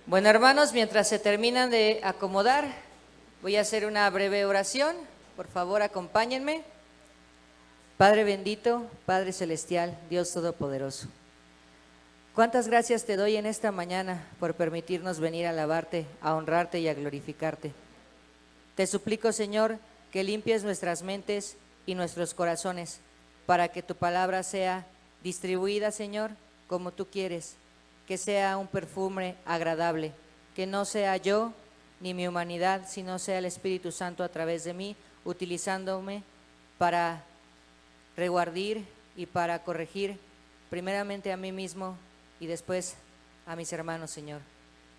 Bueno, hermanos, mientras se terminan de acomodar, voy a hacer una breve oración. Por favor, acompáñenme. Padre bendito, Padre celestial, Dios todopoderoso, cuántas gracias te doy en esta mañana por permitirnos venir a alabarte, a honrarte y a glorificarte. Te suplico, Señor, que limpies nuestras mentes y nuestros corazones para que tu palabra sea distribuida, Señor, como tú quieres, que sea un perfume agradable, que no sea yo ni mi humanidad, sino sea el Espíritu Santo a través de mí, utilizándome para reguardir y para corregir primeramente a mí mismo y después a mis hermanos, Señor.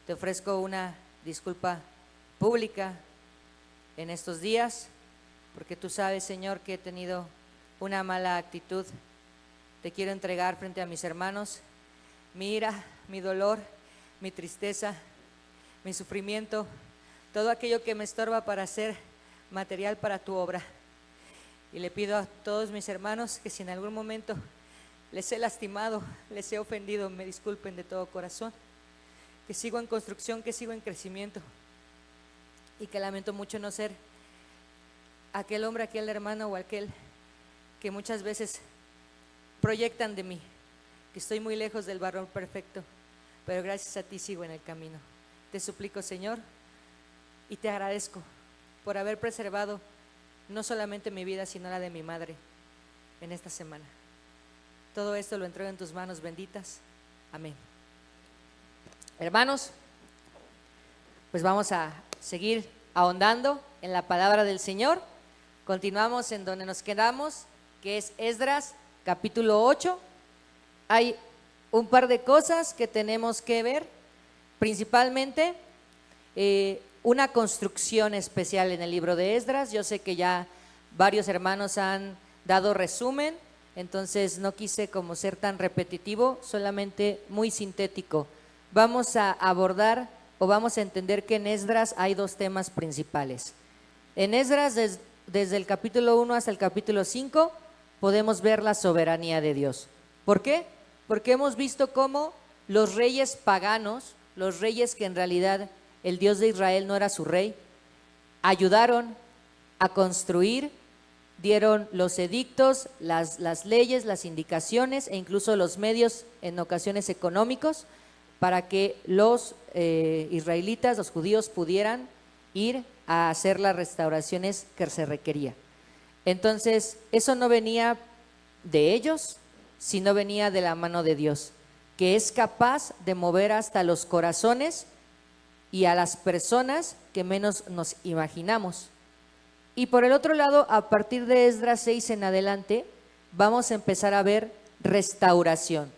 Te ofrezco una disculpa pública en estos días, porque tú sabes, Señor, que he tenido una mala actitud. Te quiero entregar frente a mis hermanos mi ira, mi dolor, mi tristeza, mi sufrimiento, todo aquello que me estorba para ser material para tu obra. Y le pido a todos mis hermanos que si en algún momento les he lastimado, les he ofendido, me disculpen de todo corazón, que sigo en construcción, que sigo en crecimiento y que lamento mucho no ser aquel hombre, aquel hermano o aquel que muchas veces proyectan de mí, que estoy muy lejos del varón perfecto, pero gracias a ti sigo en el camino. Te suplico, Señor, y te agradezco por haber preservado no solamente mi vida, sino la de mi madre en esta semana. Todo esto lo entrego en tus manos benditas. Amén. Hermanos, pues vamos a seguir ahondando en la palabra del Señor. Continuamos en donde nos quedamos, que es Esdras, capítulo 8. Hay un par de cosas que tenemos que ver, principalmente una construcción especial en el libro de Esdras. Yo sé que ya varios hermanos han dado resumen, entonces no quise como ser tan repetitivo, solamente muy sintético. Vamos a abordar o vamos a entender que en Esdras hay dos temas principales. En Esdras, desde el capítulo 1 hasta el capítulo 5, podemos ver la soberanía de Dios. ¿Por qué? Porque hemos visto cómo los reyes paganos, los reyes que en realidad el Dios de Israel no era su rey, ayudaron a construir, dieron los edictos, las leyes, las indicaciones e incluso los medios en ocasiones económicos para que los israelitas, los judíos pudieran ir a hacer las restauraciones que se requería. Entonces, eso no venía de ellos, sino venía de la mano de Dios, que es capaz de mover hasta los corazones y a las personas que menos nos imaginamos. Y por el otro lado, a partir de Esdras 6 en adelante, vamos a empezar a ver restauración,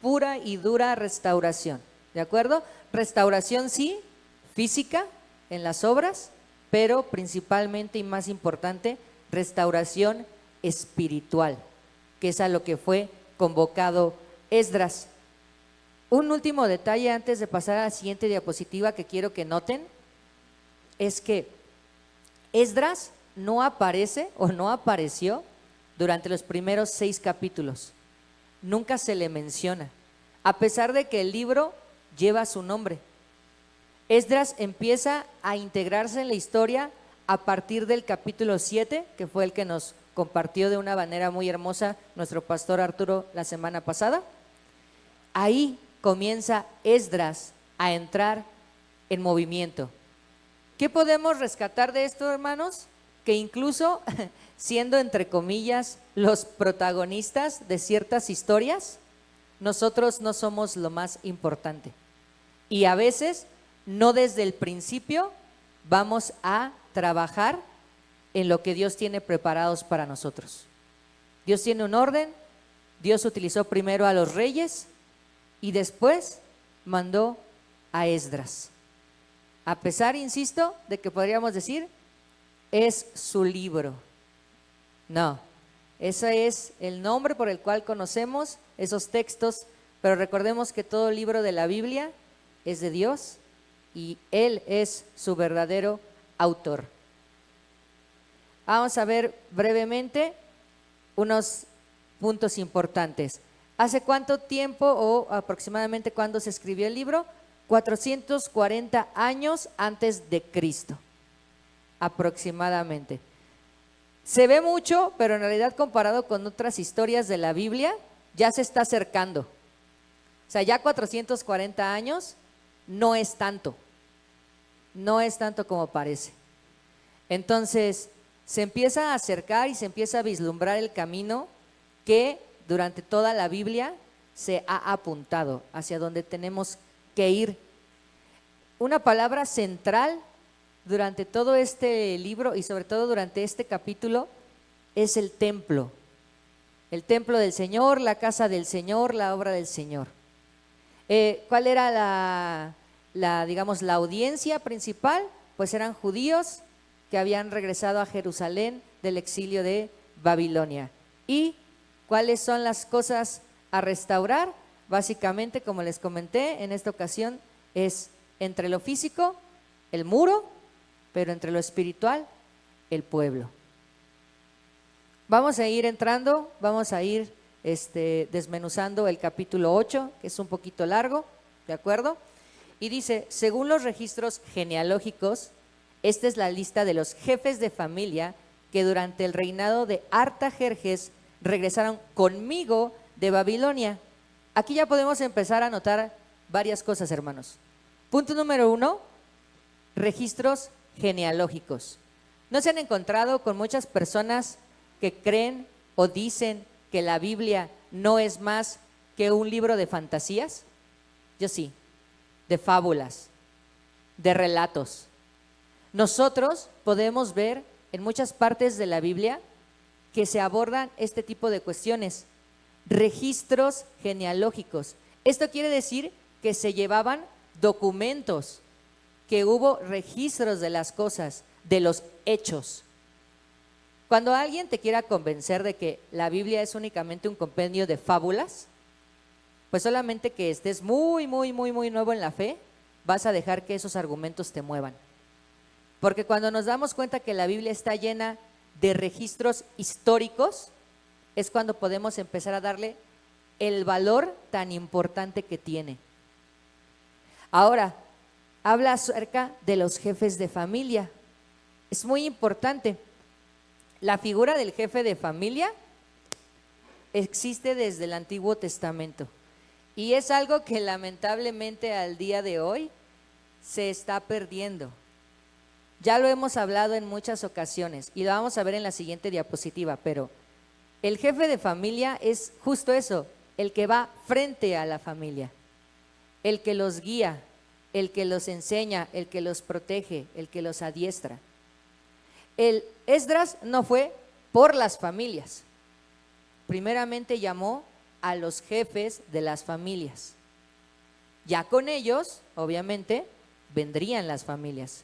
pura y dura restauración, ¿de acuerdo? Restauración sí, física en las obras, pero principalmente y más importante, restauración espiritual, que es a lo que fue convocado Esdras. Un último detalle antes de pasar a la siguiente diapositiva que quiero que noten, es que Esdras no aparece o no apareció durante los primeros 6 capítulos. Nunca se le menciona, a pesar de que el libro lleva su nombre. Esdras empieza a integrarse en la historia a partir del capítulo 7, que fue el que nos compartió de una manera muy hermosa nuestro pastor Arturo la semana pasada. Ahí comienza Esdras a entrar en movimiento. ¿Qué podemos rescatar de esto, hermanos? Que incluso siendo entre comillas los protagonistas de ciertas historias, nosotros no somos lo más importante. Y a veces no desde el principio vamos a trabajar en lo que Dios tiene preparados para nosotros. Dios tiene un orden, Dios utilizó primero a los reyes y después mandó a Esdras. A pesar, insisto, de que podríamos decir, es su libro. No, ese es el nombre por el cual conocemos esos textos, pero recordemos que todo libro de la Biblia es de Dios y Él es su verdadero autor. Vamos a ver brevemente unos puntos importantes. ¿Hace cuánto tiempo o aproximadamente cuándo se escribió el libro? 440 años antes de Cristo, aproximadamente. Se ve mucho, pero en realidad comparado con otras historias de la Biblia, ya se está acercando. O sea, ya 440 años no es tanto como parece. Entonces, se empieza a acercar y se empieza a vislumbrar el camino que durante toda la Biblia se ha apuntado, hacia donde tenemos que ir. Una palabra central durante todo este libro y sobre todo durante este capítulo es el templo del Señor, la casa del Señor, la obra del Señor. ¿Cuál era digamos, la audiencia principal? Pues eran judíos que habían regresado a Jerusalén del exilio de Babilonia. ¿Y cuáles son las cosas a restaurar? Básicamente, como les comenté, en esta ocasión es entre lo físico, el muro, pero entre lo espiritual, el pueblo. Vamos a ir entrando, vamos a ir desmenuzando el capítulo 8, que es un poquito largo, ¿de acuerdo? Y dice, según los registros genealógicos, esta es la lista de los jefes de familia que durante el reinado de Artajerjes regresaron conmigo de Babilonia. Aquí ya podemos empezar a notar varias cosas, hermanos. Punto número 1, registros genealógicos. ¿No se han encontrado con muchas personas que creen o dicen que la Biblia no es más que un libro de fantasías? Yo sí, de fábulas, de relatos. Nosotros podemos ver en muchas partes de la Biblia que se abordan este tipo de cuestiones, registros genealógicos. Esto quiere decir que se llevaban documentos, que hubo registros de las cosas, de los hechos. Cuando alguien te quiera convencer de que la Biblia es únicamente un compendio de fábulas, pues solamente que estés muy nuevo en la fe, vas a dejar que esos argumentos te muevan. Porque cuando nos damos cuenta que la Biblia está llena de registros históricos, es cuando podemos empezar a darle el valor tan importante que tiene. Ahora, habla acerca de los jefes de familia. Es muy importante. La figura del jefe de familia existe desde el Antiguo Testamento y es algo que lamentablemente al día de hoy se está perdiendo. Ya lo hemos hablado en muchas ocasiones y lo vamos a ver en la siguiente diapositiva, pero el jefe de familia es justo eso, el que va frente a la familia, el que los guía, el que los enseña, el que los protege, el que los adiestra. El Esdras no fue por las familias, primeramente llamó a los jefes de las familias. Ya con ellos, obviamente, vendrían las familias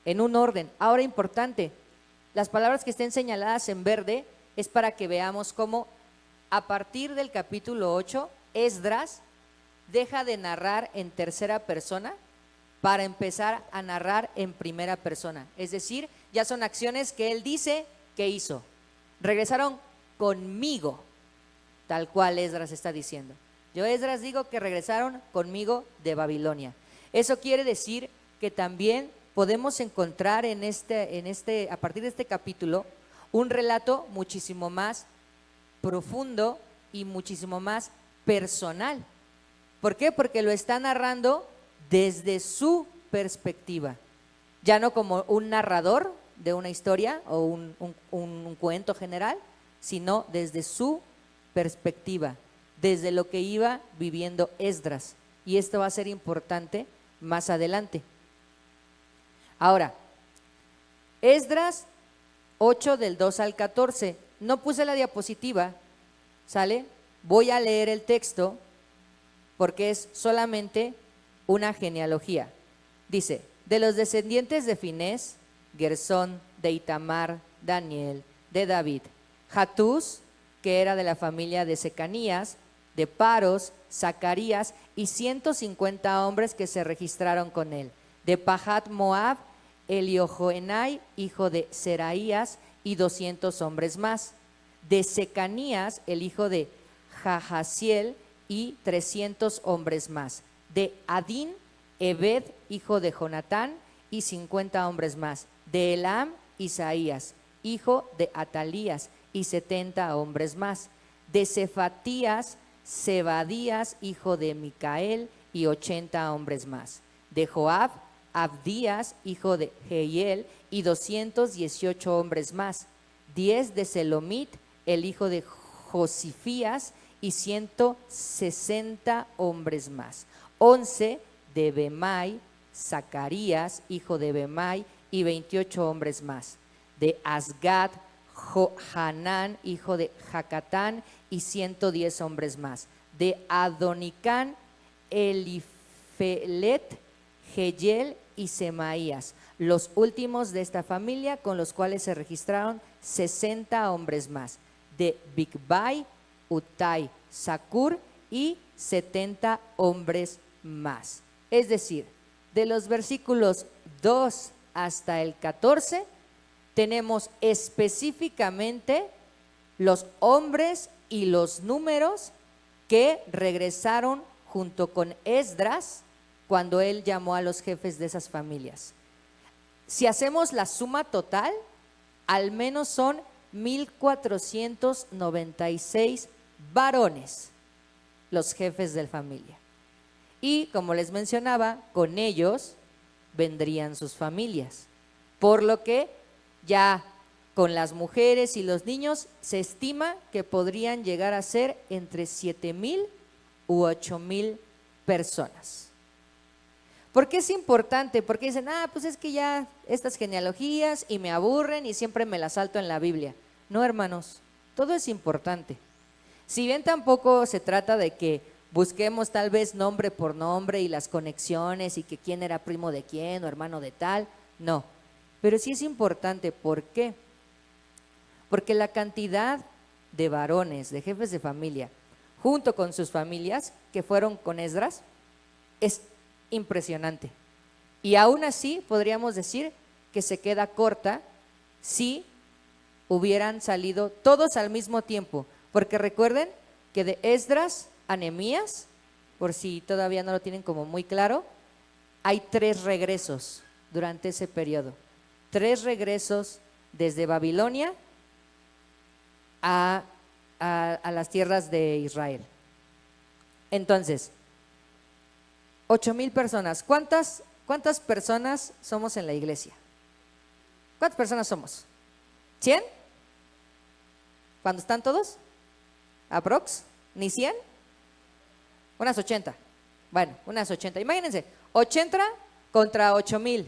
en un orden. Ahora, importante, las palabras que estén señaladas en verde es para que veamos cómo a partir del capítulo 8, Esdras deja de narrar en tercera persona para empezar a narrar en primera persona. Es decir, ya son acciones que él dice que hizo. Regresaron conmigo, tal cual Esdras está diciendo. Yo, Esdras, digo que regresaron conmigo de Babilonia. Eso quiere decir que también podemos encontrar a partir de este capítulo, un relato muchísimo más profundo y muchísimo más personal. ¿Por qué? Porque lo está narrando desde su perspectiva, ya no como un narrador de una historia o un cuento general, sino desde su perspectiva, desde lo que iba viviendo Esdras. Y esto va a ser importante más adelante. Ahora, Esdras 8 del 2 al 14. No puse la diapositiva, ¿sale? Voy a leer el texto porque es solamente una genealogía. Dice, de los descendientes de Finés, Gersón, de Itamar, Daniel, de David, Hatús, que era de la familia de Secanías, de Paros, Zacarías y 150 hombres que se registraron con él. De Pahat Moab, Eliojoenai, hijo de Seraías, y 200 hombres más. De Secanías, el hijo de Jahaziel, y 300 hombres más. De Adín, Ebed, hijo de Jonatán, y 50 hombres más. De Elam, Isaías, hijo de Atalías, y 70 hombres más. De Cefatías, Zebadías, hijo de Micael, y 80 hombres más. De Joab, Abdías, hijo de Jehiel, y 218 hombres más. 10 de Selomit, el hijo de Josifías, y 160 hombres más. 11 de Bemai, Zacarías, hijo de Bemai, y 28 hombres más. De Asgad, Hanán, hijo de Jacatán, y 110 hombres más. De Adonicán, Elifelet, Jeyel y Semaías, los últimos de esta familia, con los cuales se registraron 60 hombres más. De Bigvai, Utai, Sakur y 70 hombres más. Es decir, de los versículos 2 hasta el 14 tenemos específicamente los hombres y los números que regresaron junto con Esdras cuando él llamó a los jefes de esas familias. Si hacemos la suma total, al menos son 1496 varones los jefes de familia. Y como les mencionaba, con ellos vendrían sus familias. Por lo que ya con las mujeres y los niños se estima que podrían llegar a ser entre 7,000 u 8,000 personas. ¿Por qué es importante? Porque dicen, pues es que ya estas genealogías y me aburren y siempre me las salto en la Biblia. No, hermanos, todo es importante. Si bien tampoco se trata de que busquemos tal vez nombre por nombre y las conexiones y que quién era primo de quién o hermano de tal, no. Pero sí es importante, ¿por qué? Porque la cantidad de varones, de jefes de familia, junto con sus familias que fueron con Esdras, es impresionante. Y aún así podríamos decir que se queda corta si hubieran salido todos al mismo tiempo. Porque recuerden que de Esdras a Nehemías, por si todavía no lo tienen como muy claro, hay 3 regresos durante ese periodo. 3 regresos desde Babilonia a las tierras de Israel. Entonces, 8,000 personas. ¿Cuántas personas somos en la iglesia? ¿Cuántas personas somos? ¿100? ¿Cuándo están todos? ¿Aprox? ¿Ni 100? Unas 80. Bueno, unas 80. Imagínense, 80 contra 8,000.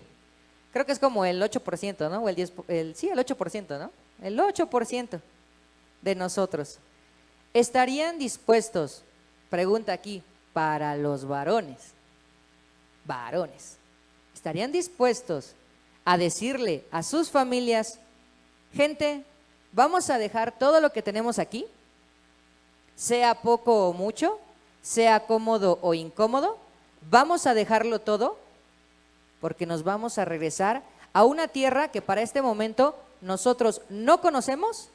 Creo que es como el 8%, ¿no? O el 10%, sí, el 8%, ¿no? El 8% de nosotros. ¿Estarían dispuestos, pregunta aquí, para los varones, estarían dispuestos a decirle a sus familias, gente, vamos a dejar todo lo que tenemos aquí, sea poco o mucho, sea cómodo o incómodo, vamos a dejarlo todo porque nos vamos a regresar a una tierra que para este momento nosotros no conocemos,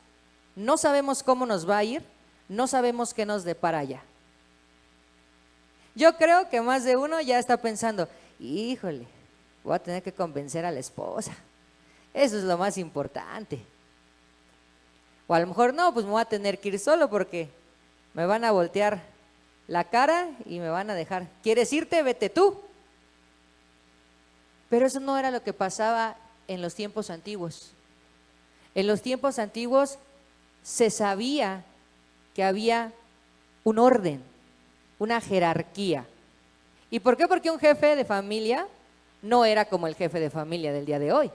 no sabemos cómo nos va a ir, no sabemos qué nos depara allá? Yo creo que más de uno ya está pensando, híjole, voy a tener que convencer a la esposa, eso es lo más importante. O a lo mejor no, pues me voy a tener que ir solo porque me van a voltear la cara y me van a dejar. ¿Quieres irte? Vete tú. Pero eso no era lo que pasaba en los tiempos antiguos. En los tiempos antiguos se sabía que había un orden, una jerarquía. ¿Y por qué? Porque un jefe de familia no era como el jefe de familia del día de hoy.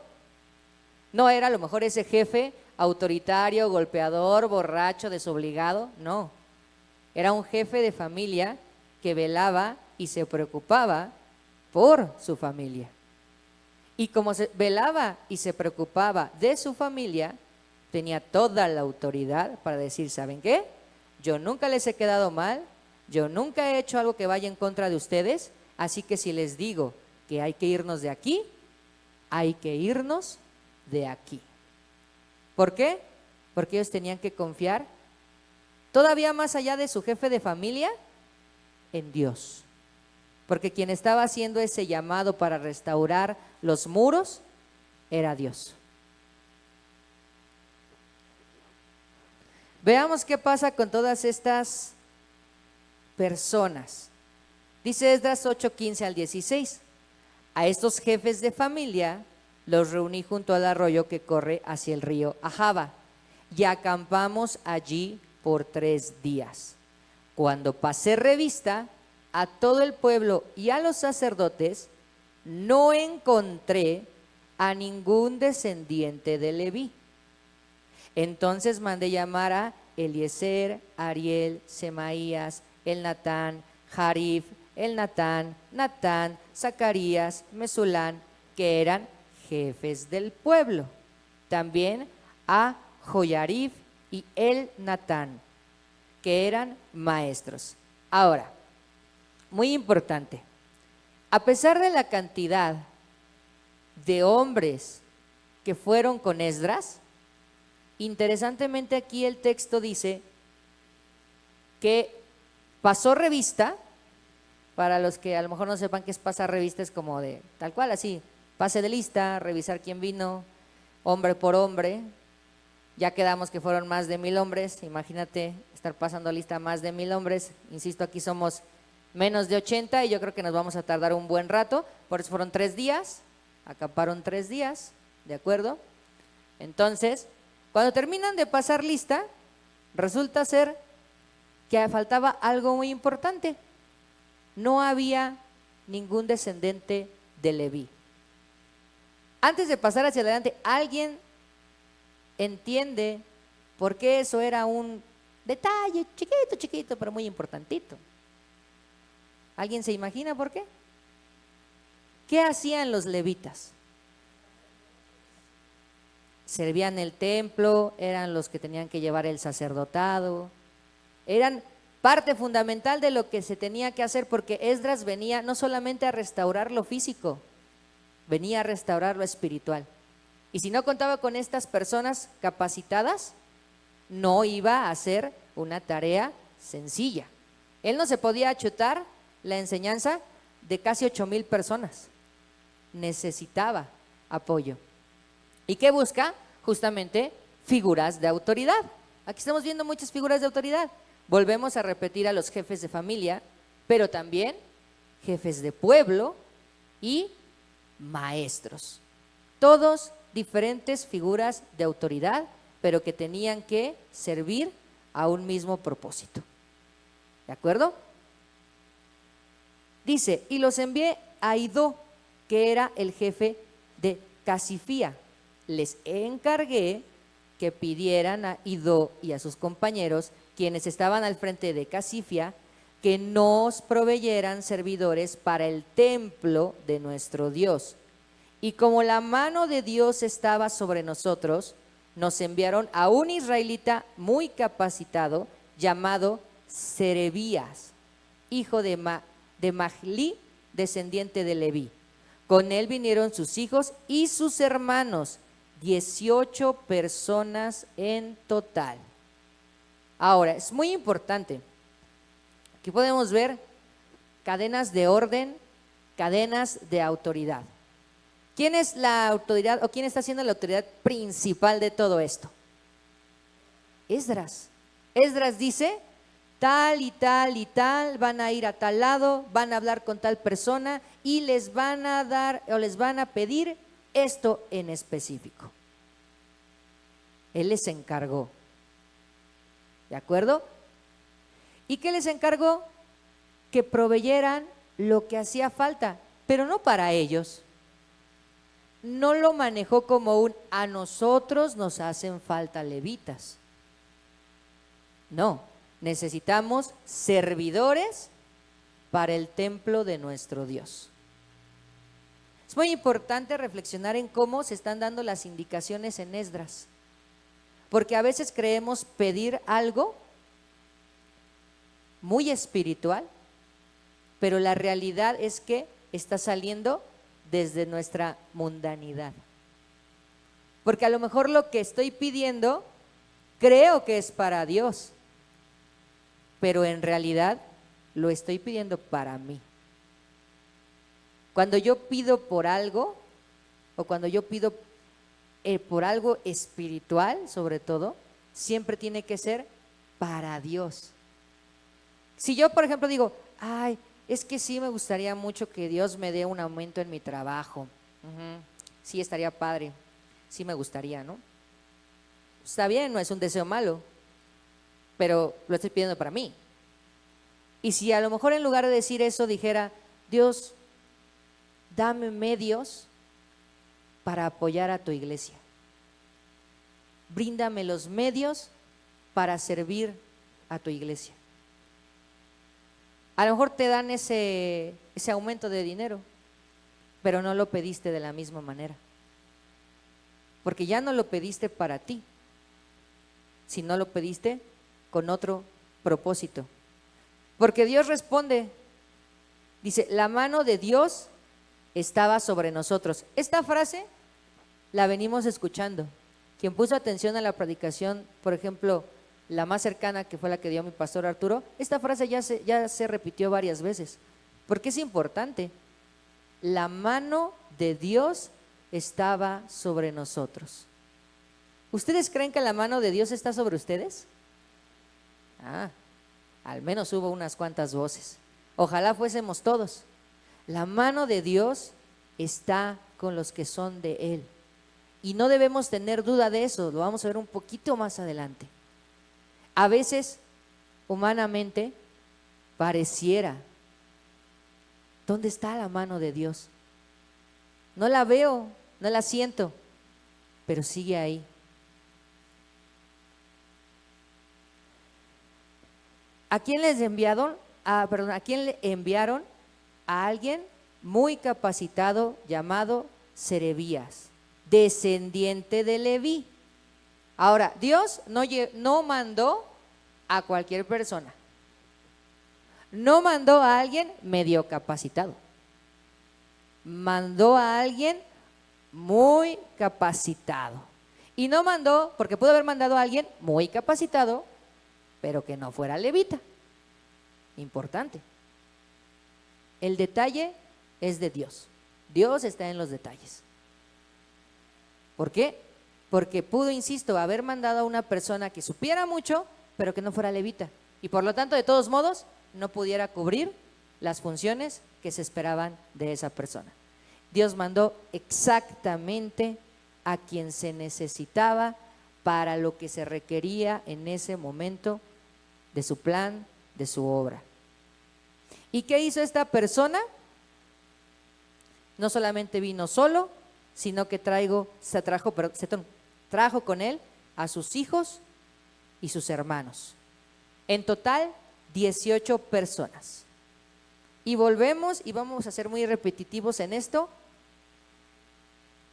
No era a lo mejor ese jefe autoritario, golpeador, borracho, desobligado, no. Era un jefe de familia que velaba y se preocupaba por su familia. Y como se velaba y se preocupaba de su familia, tenía toda la autoridad para decir, ¿saben qué? Yo nunca les he quedado mal, yo nunca he hecho algo que vaya en contra de ustedes, así que si les digo que hay que irnos de aquí, hay que irnos de aquí. ¿Por qué? Porque ellos tenían que confiar todavía más allá de su jefe de familia en Dios. porque quien estaba haciendo ese llamado para restaurar los muros era Dios. Veamos qué pasa con todas estas personas. Dice Esdras 8:15 al 16. A estos jefes de familia los reuní junto al arroyo que corre hacia el río Ahava y acampamos allí por 3 días. Cuando pasé revista a todo el pueblo y a los sacerdotes, no encontré a ningún descendiente de Leví. Entonces mandé llamar a Eliezer, Ariel, Semaías, Elnatán, Jarif, Elnatán, Natán, Zacarías, Mesulán, que eran jefes del pueblo. También a Joyarif y Elnatán, que eran maestros. Ahora, muy importante, a pesar de la cantidad de hombres que fueron con Esdras, interesantemente aquí el texto dice que pasó revista. Para los que a lo mejor no sepan qué es pasar revista, es como de tal cual, así, pase de lista, revisar quién vino, hombre por hombre. Ya quedamos que fueron más de 1000 hombres, imagínate estar pasando lista a más de 1000 hombres. Insisto, aquí somos menos de 80 y yo creo que nos vamos a tardar un buen rato, por eso fueron 3 días, acamparon 3 días, ¿de acuerdo? Entonces, cuando terminan de pasar lista, resulta ser que faltaba algo muy importante. No había ningún descendiente de Leví. Antes de pasar hacia adelante, ¿alguien entiende por qué eso era un detalle chiquito, chiquito, pero muy importantito? ¿Alguien se imagina por qué? ¿Qué hacían los levitas? Servían el templo, eran los que tenían que llevar el sacerdotado, eran parte fundamental de lo que se tenía que hacer, porque Esdras venía no solamente a restaurar lo físico, venía a restaurar lo espiritual. Y si no contaba con estas personas capacitadas, no iba a hacer una tarea sencilla. Él no se podía chutar la enseñanza de casi 8000 personas. Necesitaba apoyo. ¿Y qué busca? Justamente figuras de autoridad. Aquí estamos viendo muchas figuras de autoridad. Volvemos a repetir a los jefes de familia, pero también jefes de pueblo y maestros. Todos diferentes figuras de autoridad, pero que tenían que servir a un mismo propósito. ¿De acuerdo? Dice, y los envié a Idó, que era el jefe de Casifía. Les encargué que pidieran a Idó y a sus compañeros, quienes estaban al frente de Casifia, que nos proveyeran servidores para el templo de nuestro Dios. Y como la mano de Dios estaba sobre nosotros, nos enviaron a un israelita muy capacitado llamado Serebías, hijo de Mahli, descendiente de Leví. Con él vinieron sus hijos y sus hermanos, 18 personas en total. Ahora, es muy importante. Aquí podemos ver cadenas de orden, cadenas de autoridad. ¿Quién es la autoridad o quién está siendo la autoridad principal de todo esto? Esdras. Esdras dice, tal y tal y tal van a ir a tal lado, van a hablar con tal persona y les van a dar o les van a pedir esto en específico. Él les encargó. ¿De acuerdo? ¿Y qué les encargó? Que proveyeran lo que hacía falta, pero no para ellos. No lo manejó como un a nosotros nos hacen falta levitas. No, necesitamos servidores para el templo de nuestro Dios. Es muy importante reflexionar en cómo se están dando las indicaciones en Esdras, porque a veces creemos pedir algo muy espiritual, pero la realidad es que está saliendo desde nuestra mundanidad. Porque a lo mejor lo que estoy pidiendo creo que es para Dios, pero en realidad lo estoy pidiendo para mí. Cuando yo pido por algo, o cuando yo pido por algo espiritual, sobre todo, siempre tiene que ser para Dios. Si yo, por ejemplo, digo, ay, es que sí me gustaría mucho que Dios me dé un aumento en mi trabajo. Sí, estaría padre. Sí me gustaría, ¿no? Está bien, no es un deseo malo, pero lo estoy pidiendo para mí. Y si a lo mejor en lugar de decir eso dijera, Dios, dame medios para apoyar a tu iglesia. Bríndame los medios para servir a tu iglesia. A lo mejor te dan ese aumento de dinero, pero no lo pediste de la misma manera. Porque ya no lo pediste para ti, sino lo pediste con otro propósito. Porque Dios responde, dice, la mano de Dios estaba sobre nosotros. Esta frase la venimos escuchando. Quien puso atención a la predicación, por ejemplo, la más cercana, que fue la que dio mi pastor Arturo, esta frase ya se repitió varias veces, porque es importante. La mano de Dios estaba sobre nosotros. ¿Ustedes creen que la mano de Dios está sobre ustedes? Al menos hubo unas cuantas voces. Ojalá fuésemos todos. La mano de Dios está con los que son de Él. Y no debemos tener duda de eso, lo vamos a ver un poquito más adelante. A veces, humanamente, pareciera, ¿dónde está la mano de Dios? No la veo, no la siento, pero sigue ahí. ¿A quién les enviaron? ¿A quién le enviaron? A alguien muy capacitado llamado Serebías, descendiente de Leví. Ahora, Dios no mandó a cualquier persona. No mandó a alguien medio capacitado. Mandó a alguien muy capacitado. Y no mandó, porque pudo haber mandado a alguien muy capacitado, pero que no fuera levita. Importante. El detalle es de Dios. Dios está en los detalles. ¿Por qué? Porque pudo, insisto, haber mandado a una persona que supiera mucho, pero que no fuera levita. Y por lo tanto, de todos modos, no pudiera cubrir las funciones que se esperaban de esa persona. Dios mandó exactamente a quien se necesitaba para lo que se requería en ese momento de su plan, de su obra. ¿Y qué hizo esta persona? No solamente vino solo, sino que trajo con él a sus hijos y sus hermanos. En total, 18 personas. Y volvemos y vamos a ser muy repetitivos en esto.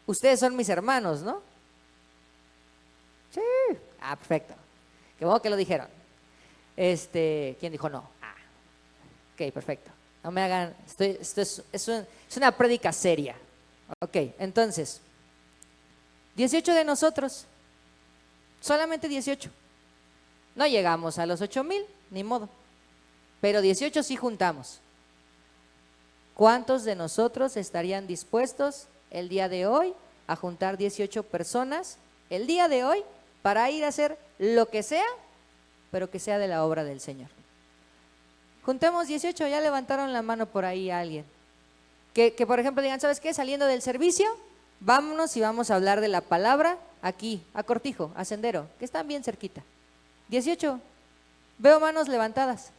Ustedes son mis hermanos, ¿no? Sí. Perfecto. Qué bueno que lo dijeron. ¿Quién dijo no? Ok, perfecto. No me hagan, esto es una prédica seria. Ok, entonces, 18 de nosotros, solamente 18. No llegamos a los 8,000, ni modo, pero 18 sí juntamos. ¿Cuántos de nosotros estarían dispuestos el día de hoy a juntar 18 personas el día de hoy para ir a hacer lo que sea, pero que sea de la obra del Señor? Juntemos 18, ya levantaron la mano por ahí a alguien. Que por ejemplo digan, ¿sabes qué? Saliendo del servicio, vámonos y vamos a hablar de la palabra aquí, a Cortijo, a Sendero, que están bien cerquita. 18, veo manos levantadas.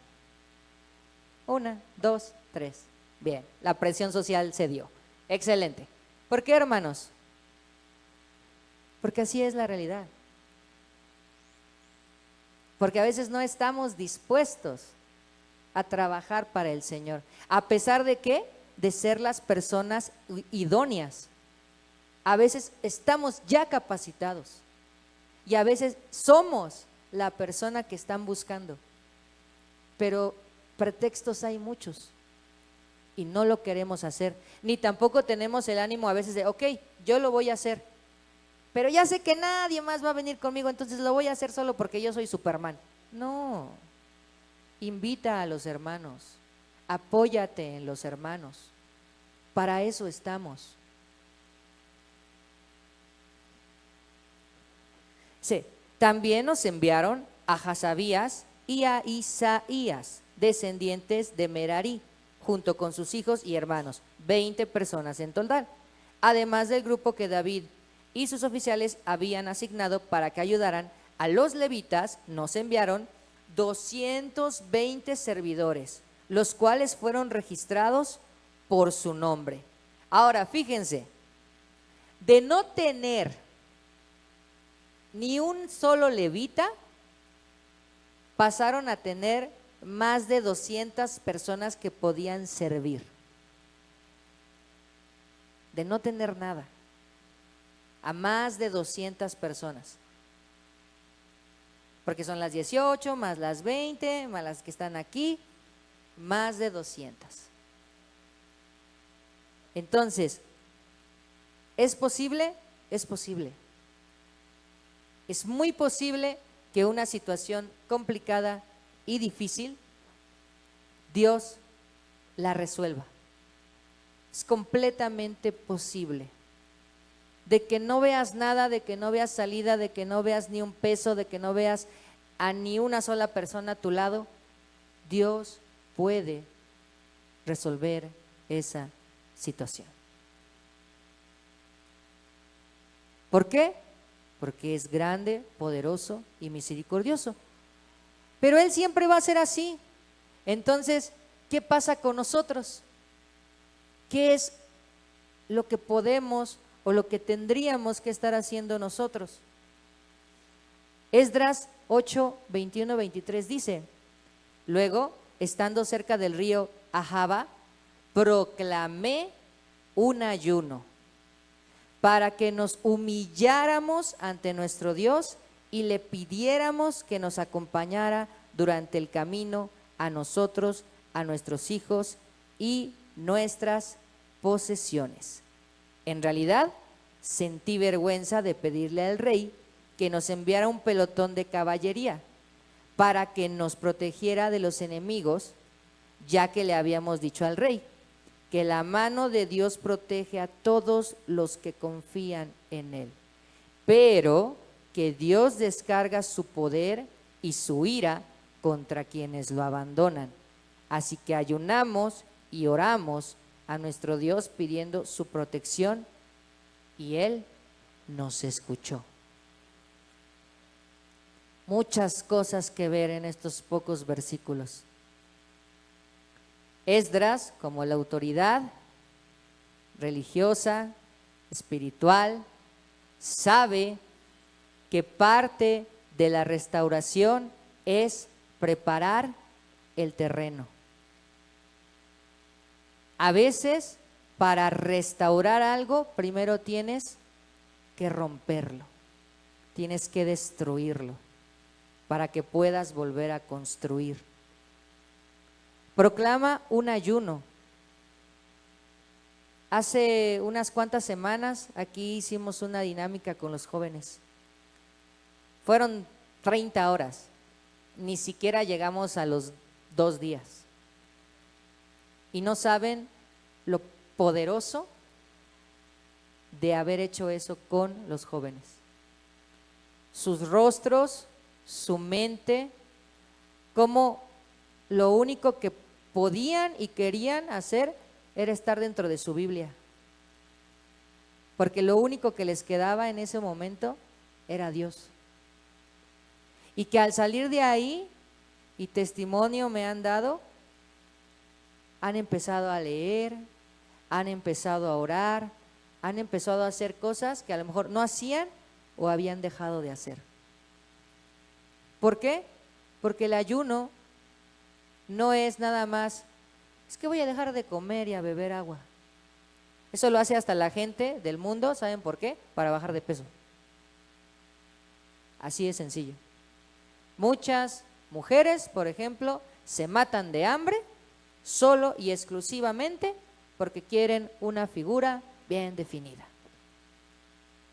1, 2, 3. Bien, la presión social se dio. Excelente. ¿Por qué, hermanos? Porque así es la realidad. Porque a veces no estamos dispuestos a trabajar para el Señor, a pesar de ¿qué? De ser las personas idóneas. A veces estamos ya capacitados y a veces somos la persona que están buscando, pero pretextos hay muchos y no lo queremos hacer, ni tampoco tenemos el ánimo a veces de, ok, yo lo voy a hacer, pero ya sé que nadie más va a venir conmigo, entonces lo voy a hacer solo porque yo soy Superman. No, invita a los hermanos, apóyate en los hermanos, Para eso estamos. Sí, también nos enviaron a Hasabías y a Isaías, descendientes de Merarí, junto con sus hijos y hermanos, 20 personas en total, además del grupo que David y sus oficiales habían asignado para que ayudaran a los levitas. Nos enviaron 220 servidores, los cuales fueron registrados por su nombre. Ahora, fíjense, de no tener ni un solo levita, pasaron a tener más de 200 personas que podían servir. De no tener nada, a más de 200 personas. Porque son las 18, más las 20, más las que están aquí, más de 200. Entonces, ¿es posible? Es posible. Es muy posible que una situación complicada y difícil, Dios la resuelva. Es completamente posible. De que no veas nada, de que no veas salida, de que no veas ni un peso, de que no veas a ni una sola persona a tu lado, Dios puede resolver esa situación. ¿Por qué? Porque es grande, poderoso y misericordioso. Pero Él siempre va a ser así. Entonces, ¿qué pasa con nosotros? ¿Qué es lo que podemos o lo que tendríamos que estar haciendo nosotros? Esdras 8, 21, 23 dice: luego, estando cerca del río Ahava, proclamé un ayuno para que nos humilláramos ante nuestro Dios y le pidiéramos que nos acompañara durante el camino a nosotros, a nuestros hijos y nuestras posesiones. En realidad, sentí vergüenza de pedirle al rey que nos enviara un pelotón de caballería para que nos protegiera de los enemigos, ya que le habíamos dicho al rey que la mano de Dios protege a todos los que confían en Él, pero que Dios descarga su poder y su ira contra quienes lo abandonan. Así que ayunamos y oramos a nuestro Dios pidiendo su protección y Él nos escuchó. Muchas cosas que ver en estos pocos versículos. Esdras, como la autoridad religiosa, espiritual, sabe que parte de la restauración es preparar el terreno. A veces, para restaurar algo, primero tienes que romperlo, tienes que destruirlo para que puedas volver a construir. Proclama un ayuno. Hace unas cuantas semanas aquí hicimos una dinámica con los jóvenes. Fueron 30 horas, ni siquiera llegamos a los 2 días. Y no saben lo poderoso de haber hecho eso con los jóvenes. Sus rostros, su mente, como lo único que podían y querían hacer era estar dentro de su Biblia, porque lo único que les quedaba en ese momento era Dios. Y que al salir de ahí, y testimonio me han dado, han empezado a leer, han empezado a orar, han empezado a hacer cosas que a lo mejor no hacían o habían dejado de hacer. ¿Por qué? Porque el ayuno no es nada más, es que voy a dejar de comer y a beber agua. Eso lo hace hasta la gente del mundo, ¿saben por qué? Para bajar de peso. Así de sencillo. Muchas mujeres, por ejemplo, se matan de hambre solo y exclusivamente porque quieren una figura bien definida.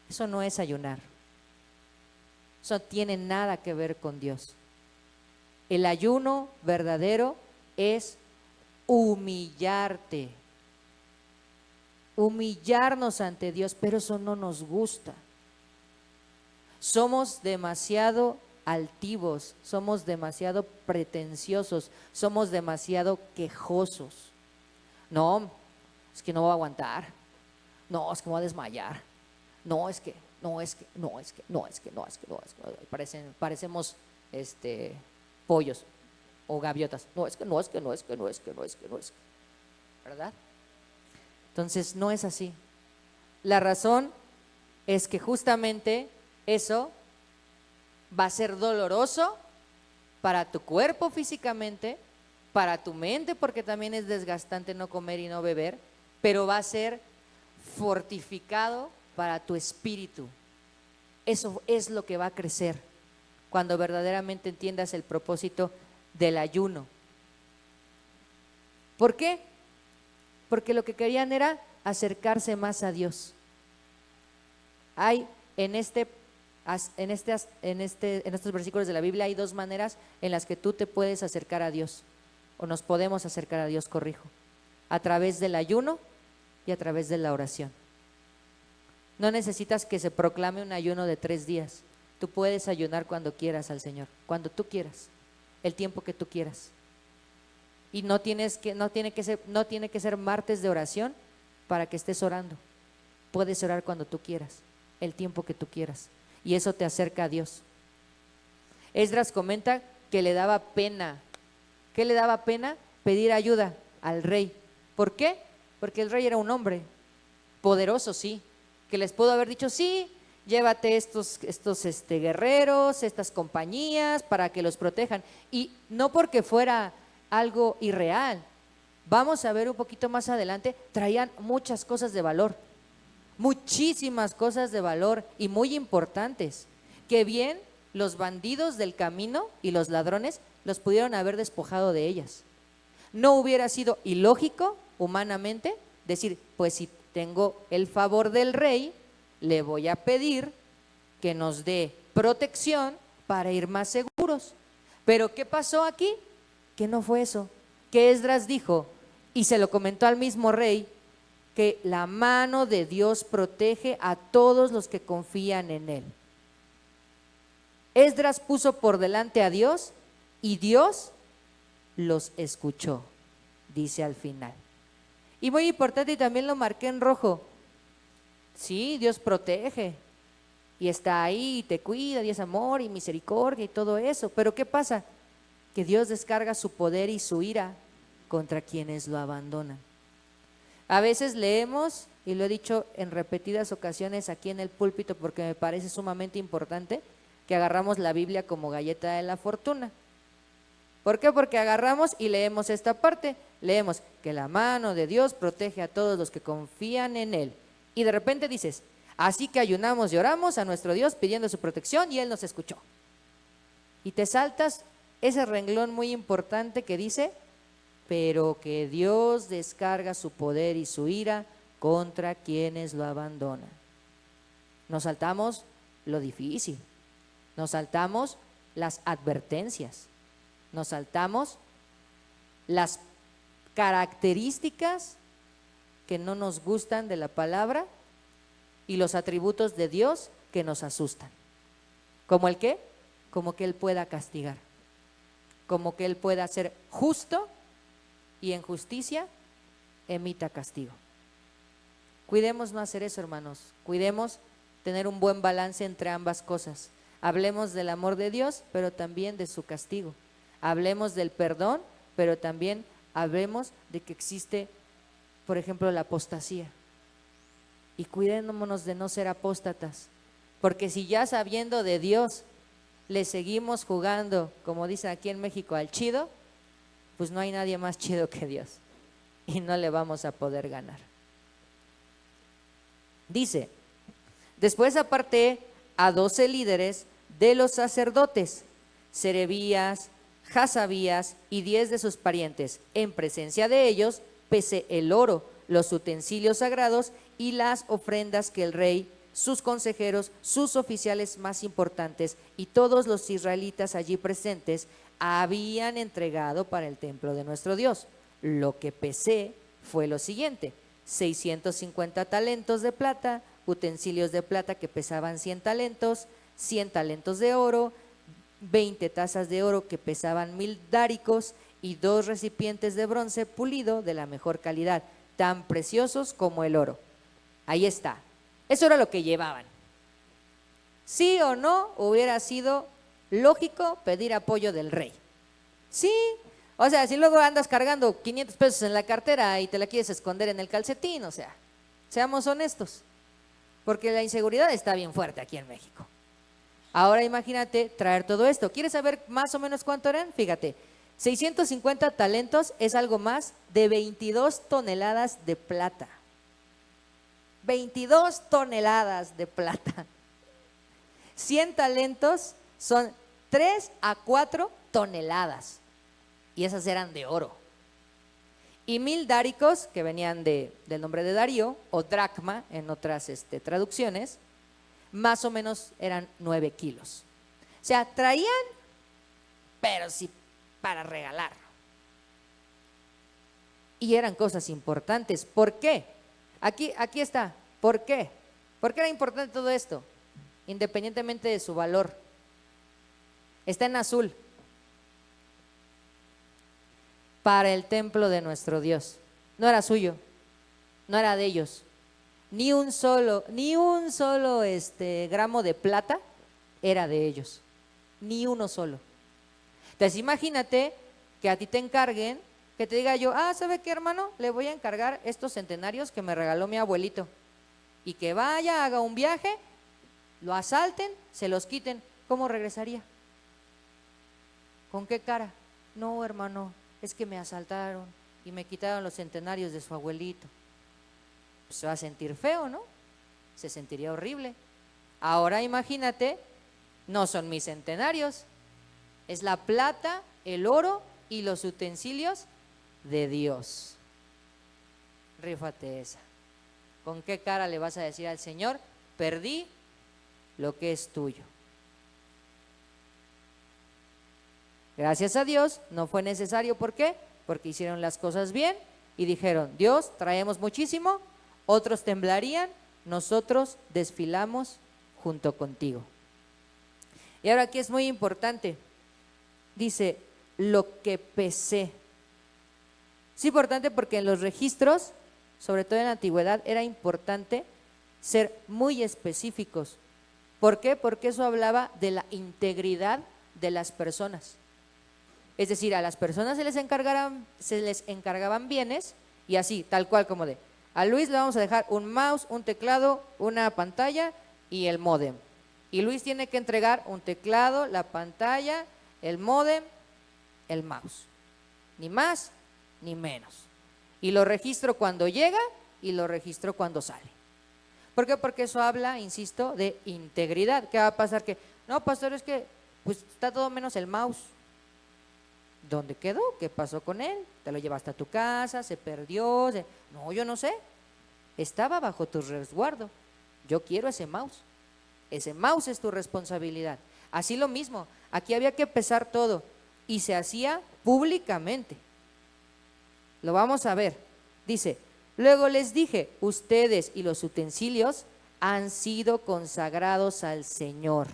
Eso no es ayunar. Eso no tiene nada que ver con Dios. El ayuno verdadero es humillarte. humillarnos ante Dios, pero eso no nos gusta. Somos demasiado altivos, somos demasiado pretenciosos, somos demasiado quejosos. No, es que no voy a aguantar. No, es que me voy a desmayar. No, es que, no, es que, no, es que, no, es que, no, es que, no, es que. Parecemos pollos o gaviotas. No, es que, no, es que, no, es que, no, es que, no, es que, no, es que. ¿Verdad? Entonces no es así. La razón es que justamente eso va a ser doloroso para tu cuerpo físicamente, para tu mente, porque también es desgastante no comer y no beber, pero va a ser fortificado para tu espíritu. Eso es lo que va a crecer cuando verdaderamente entiendas el propósito del ayuno. ¿Por qué? Porque lo que querían era acercarse más a Dios. Hay en estos versículos de la Biblia hay dos maneras en las que tú te puedes acercar a Dios, o nos podemos acercar a Dios, corrijo, a través del ayuno y a través de la oración. No necesitas que se proclame un ayuno de 3 días. Tú puedes ayunar cuando quieras al Señor, cuando tú quieras, el tiempo que tú quieras. Y no tiene que ser martes de oración para que estés orando. Puedes orar cuando tú quieras, el tiempo que tú quieras. Y eso te acerca a Dios. Esdras comenta que le daba pena. ¿Qué le daba pena? Pedir ayuda al rey. ¿Por qué? Porque el rey era un hombre poderoso, sí, que les pudo haber dicho, sí, llévate estos guerreros, estas compañías para que los protejan. Y no porque fuera algo irreal. Vamos a ver un poquito más adelante, traían muchas cosas de valor, muchísimas cosas de valor y muy importantes, que bien los bandidos del camino y los ladrones los pudieron haber despojado de ellas. No hubiera sido ilógico humanamente decir, pues si tengo el favor del rey, le voy a pedir que nos dé protección para ir más seguros. Pero ¿qué pasó aquí? Que no fue eso, que Esdras dijo, y se lo comentó al mismo rey, que la mano de Dios protege a todos los que confían en él. Esdras puso por delante a Dios y Dios los escuchó, dice al final. Y muy importante, y también lo marqué en rojo, sí, Dios protege y está ahí y te cuida y es amor y misericordia y todo eso, pero ¿qué pasa? Que Dios descarga su poder y su ira contra quienes lo abandonan. A veces leemos, y lo he dicho en repetidas ocasiones aquí en el púlpito porque me parece sumamente importante, que agarramos la Biblia como galleta de la fortuna. ¿Por qué? Porque agarramos y leemos esta parte, leemos que la mano de Dios protege a todos los que confían en Él. Y de repente dices, así que ayunamos y oramos a nuestro Dios pidiendo su protección y Él nos escuchó. Y te saltas ese renglón muy importante que dice, pero que Dios descarga su poder y su ira contra quienes lo abandonan. Nos saltamos lo difícil, nos saltamos las advertencias, nos saltamos las características que no nos gustan de la palabra y los atributos de Dios que nos asustan. ¿Como el qué? Como que Él pueda castigar, como que Él pueda ser justo y en justicia emita castigo. Cuidemos no hacer eso, hermanos. Cuidemos tener un buen balance entre ambas cosas. Hablemos del amor de Dios, pero también de su castigo. Hablemos del perdón, pero también hablemos de que existe, por ejemplo, la apostasía. Y cuidémonos de no ser apóstatas, porque si ya sabiendo de Dios le seguimos jugando, como dicen aquí en México, al chido, pues no hay nadie más chido que Dios y no le vamos a poder ganar. Dice, después aparté a 12 líderes de los sacerdotes, Serebías, Hasabías y 10 de sus parientes. En presencia de ellos pesé el oro, los utensilios sagrados y las ofrendas que el rey, sus consejeros, sus oficiales más importantes y todos los israelitas allí presentes habían entregado para el templo de nuestro Dios. Lo que pesé fue lo siguiente: 650 talentos de plata, utensilios de plata que pesaban 100 talentos, 100 talentos de oro, 20 tazas de oro que pesaban 1000 dáricos y 2 recipientes de bronce pulido de la mejor calidad, tan preciosos como el oro. Ahí está. Eso era lo que llevaban. Sí o no hubiera sido lógico pedir apoyo del rey. Sí, o sea, si luego andas cargando 500 pesos en la cartera y te la quieres esconder en el calcetín, o sea, seamos honestos, porque la inseguridad está bien fuerte aquí en México. Ahora imagínate traer todo esto. ¿Quieres saber más o menos cuánto eran? Fíjate, 650 talentos es algo más de 22 toneladas de plata. 22 toneladas de plata. 100 talentos son 3 a 4 toneladas. Y esas eran de oro. Y 1000 dáricos, que venían del nombre de Darío, o dracma en otras traducciones, más o menos eran 9 kilos. O sea, traían, pero sí para regalar. Y eran cosas importantes. ¿Por qué? Aquí está. ¿Por qué? ¿Por qué era importante todo esto? Independientemente de su valor. Está en azul. Para el templo de nuestro Dios. No era suyo, no era de ellos. Ni un solo gramo de plata era de ellos. Ni uno solo. Entonces imagínate que a ti te encarguen, que te diga yo, ¿sabe qué, hermano? Le voy a encargar estos centenarios que me regaló mi abuelito. Y que vaya, haga un viaje, lo asalten, se los quiten. ¿Cómo regresaría? ¿Con qué cara? No, hermano, es que me asaltaron y me quitaron los centenarios de su abuelito. Pues se va a sentir feo, ¿no? Se sentiría horrible. Ahora imagínate, no son mis centenarios, es la plata, el oro y los utensilios de Dios. Rífate esa. ¿Con qué cara le vas a decir al Señor, perdí lo que es tuyo? Gracias a Dios no fue necesario. ¿Por qué? Porque hicieron las cosas bien y dijeron, Dios, traemos muchísimo, otros temblarían, nosotros desfilamos junto contigo. Y ahora aquí es muy importante, dice, lo que pesé. Es importante porque en los registros, sobre todo en la antigüedad, era importante ser muy específicos. ¿Por qué? Porque eso hablaba de la integridad de las personas. Es decir, a las personas se les encargaban bienes y así, tal cual como de, a Luis le vamos a dejar un mouse, un teclado, una pantalla y el módem. Y Luis tiene que entregar un teclado, la pantalla, el módem, el mouse. Ni más ni menos. Y lo registro cuando llega y lo registro cuando sale. ¿Por qué? Porque eso habla, insisto, de integridad. ¿Qué va a pasar? Que, no, pastor, es que pues está todo menos el mouse. ¿Dónde quedó? ¿Qué pasó con él? ¿Te lo llevaste a tu casa? ¿Se perdió? No, yo no sé. Estaba bajo tu resguardo. Yo quiero ese mouse. Ese mouse es tu responsabilidad. Así lo mismo, aquí había que pesar todo y se hacía públicamente. Lo vamos a ver. Dice, luego les dije, ustedes y los utensilios han sido consagrados al Señor.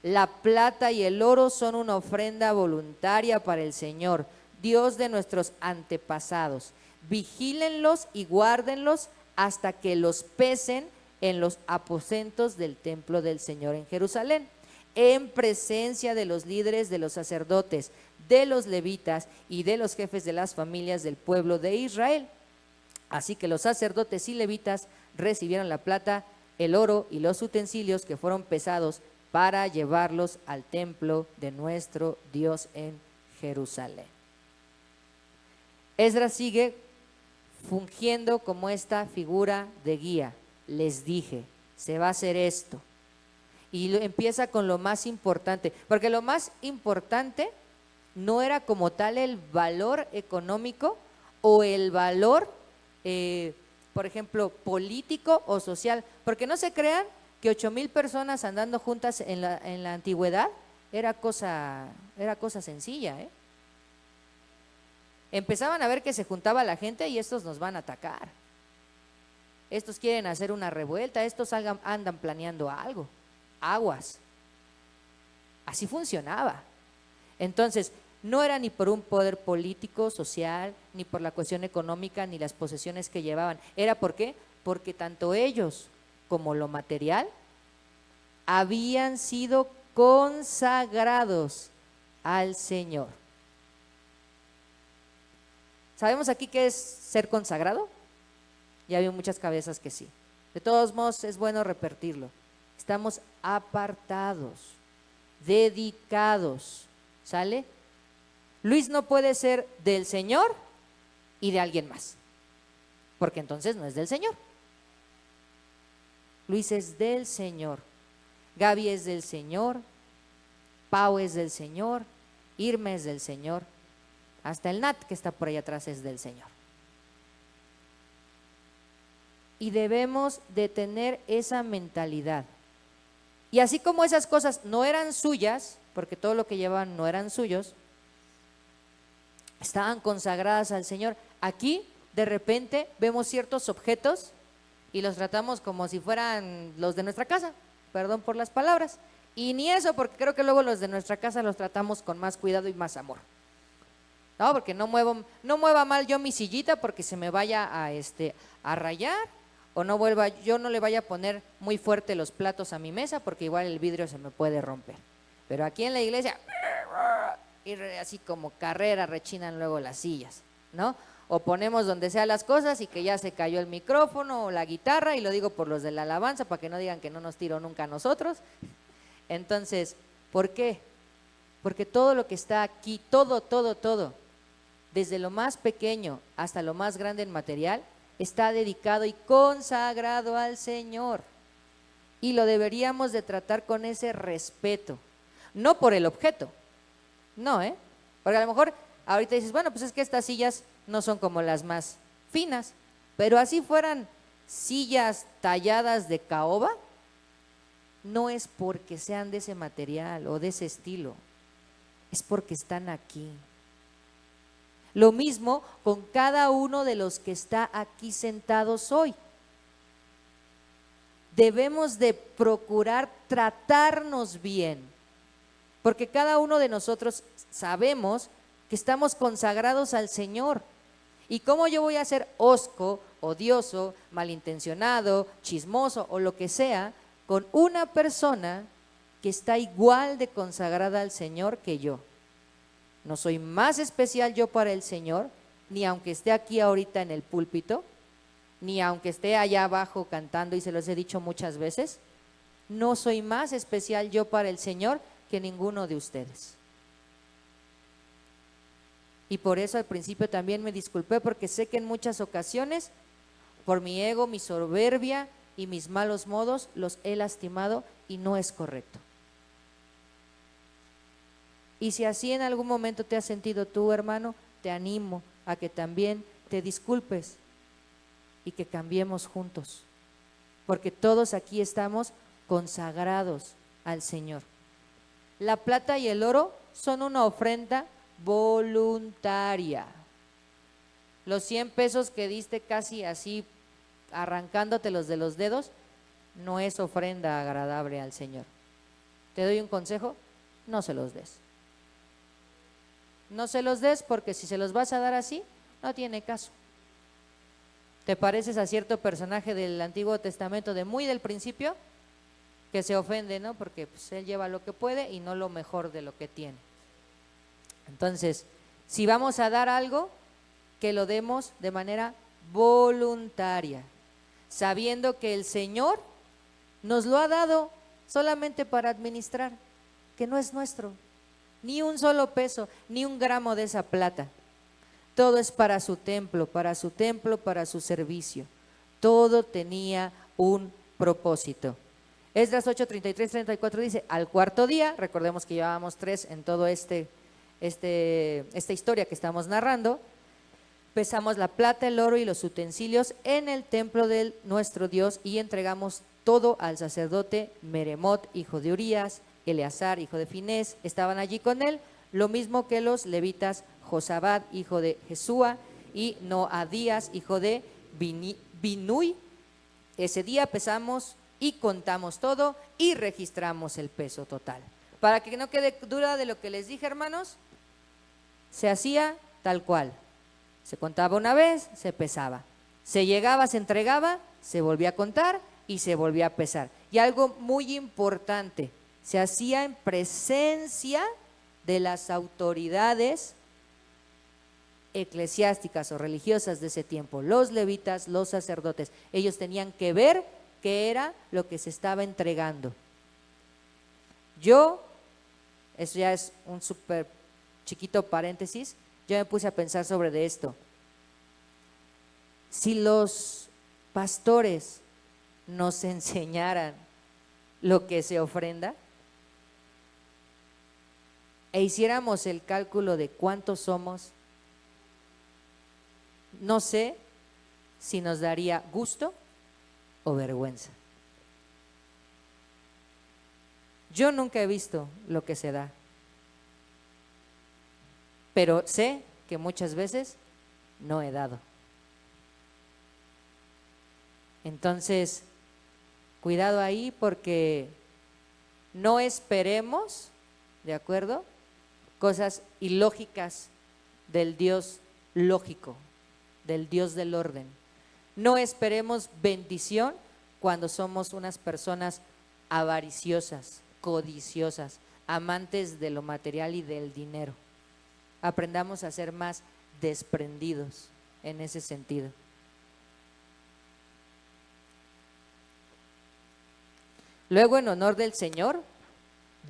La plata y el oro son una ofrenda voluntaria para el Señor, Dios de nuestros antepasados. Vigílenlos y guárdenlos hasta que los pesen en los aposentos del templo del Señor en Jerusalén, en presencia de los líderes de los sacerdotes, de los levitas y de los jefes de las familias del pueblo de Israel. Así que los sacerdotes y levitas recibieron la plata, el oro y los utensilios que fueron pesados para llevarlos al templo de nuestro Dios en Jerusalén. Esdras sigue fungiendo como esta figura de guía. Les dije, se va a hacer esto. Y empieza con lo más importante, porque lo más importante no era como tal el valor económico o el valor, por ejemplo, político o social, porque no se crean que 8,000 personas andando juntas en la antigüedad era cosa sencilla, ¿eh? Empezaban a ver que se juntaba la gente y estos nos van a atacar. estos quieren hacer una revuelta, estos andan planeando algo, aguas. Así funcionaba. Entonces, no era ni por un poder político, social, ni por la cuestión económica, ni las posesiones que llevaban. ¿Era por qué? Porque tanto ellos como lo material habían sido consagrados al Señor. ¿Sabemos aquí qué es ser consagrado? Ya había muchas cabezas que sí. De todos modos, es bueno repetirlo. Estamos apartados, dedicados, ¿sale? Luis no puede ser del Señor y de alguien más, porque entonces no es del Señor. Luis es del Señor, Gaby es del Señor, Pau es del Señor, Irma es del Señor, hasta el Nat que está por ahí atrás es del Señor. Y debemos de tener esa mentalidad. Y así como esas cosas no eran suyas, porque todo lo que llevaban no eran suyos, estaban consagradas al Señor. Aquí de repente vemos ciertos objetos y los tratamos como si fueran los de nuestra casa, perdón por las palabras, y ni eso, porque creo que luego los de nuestra casa los tratamos con más cuidado y más amor. No, porque no mueva mal yo mi sillita porque se me vaya a rayar, o yo no le vaya a poner muy fuerte los platos a mi mesa porque igual el vidrio se me puede romper. Pero aquí en la iglesia, y así como carrera rechinan luego las sillas, ¿no? O ponemos donde sea las cosas y que ya se cayó el micrófono o la guitarra, y lo digo por los de la alabanza para que no digan que no nos tiró nunca a nosotros. Entonces, ¿por qué? Porque todo lo que está aquí, todo, desde lo más pequeño hasta lo más grande en material, está dedicado y consagrado al Señor. Y lo deberíamos de tratar con ese respeto, no por el objeto, no, porque a lo mejor ahorita dices, bueno, pues es que estas sillas no son como las más finas, pero así fueran sillas talladas de caoba, no es porque sean de ese material o de ese estilo, es porque están aquí. Lo mismo con cada uno de los que está aquí sentados hoy. Debemos de procurar tratarnos bien, porque cada uno de nosotros sabemos que estamos consagrados al Señor. ¿Y cómo yo voy a ser hosco, odioso, malintencionado, chismoso o lo que sea con una persona que está igual de consagrada al Señor que yo? No soy más especial yo para el Señor, ni aunque esté aquí ahorita en el púlpito, ni aunque esté allá abajo cantando, y se los he dicho muchas veces, no soy más especial yo para el Señor que ninguno de ustedes. Y por eso al principio también me disculpé, porque sé que en muchas ocasiones, por mi ego, mi soberbia y mis malos modos, los he lastimado y no es correcto. Y si así en algún momento te has sentido tú, hermano, te animo a que también te disculpes y que cambiemos juntos, porque todos aquí estamos consagrados al Señor. La plata y el oro son una ofrenda voluntaria. Los 100 pesos que diste casi así arrancándotelos de los dedos, no es ofrenda agradable al Señor. Te doy un consejo, no se los des. No se los des, porque si se los vas a dar así, no tiene caso. Te pareces a cierto personaje del Antiguo Testamento de muy del principio, que se ofende, ¿no? Porque pues, él lleva lo que puede y no lo mejor de lo que tiene. Entonces, si vamos a dar algo, que lo demos de manera voluntaria, sabiendo que el Señor nos lo ha dado solamente para administrar, que no es nuestro, ni un solo peso, ni un gramo de esa plata. Todo es para su templo, para su servicio. Todo tenía un propósito. Esdras 8:33-34 dice, al cuarto día, recordemos que llevábamos 3 en todo esta historia que estamos narrando, pesamos la plata, el oro y los utensilios en el templo de nuestro Dios y entregamos todo al sacerdote Meremot, hijo de Urías, Eleazar, hijo de Finés, estaban allí con él, lo mismo que los levitas Josabad, hijo de Jesúa, y Noadías, hijo de Binui, ese día pesamos y contamos todo y registramos el peso total. Para que no quede duda de lo que les dije, hermanos, se hacía tal cual. Se contaba una vez, se pesaba. Se llegaba, se entregaba, se volvía a contar y se volvía a pesar. Y algo muy importante, se hacía en presencia de las autoridades eclesiásticas o religiosas de ese tiempo, los levitas, los sacerdotes. Ellos tenían que ver qué era lo que se estaba entregando. Eso ya es un súper chiquito paréntesis, yo me puse a pensar sobre de esto. Si los pastores nos enseñaran lo que se ofrenda e hiciéramos el cálculo de cuántos somos, no sé si nos daría gusto o vergüenza. Yo nunca he visto lo que se da, pero sé que muchas veces no he dado. Entonces, cuidado ahí, porque no esperemos, ¿de acuerdo?, cosas ilógicas del Dios lógico, del Dios del orden. No esperemos bendición cuando somos unas personas avariciosas, codiciosas, amantes de lo material y del dinero. Aprendamos a ser más desprendidos en ese sentido. Luego, en honor del Señor,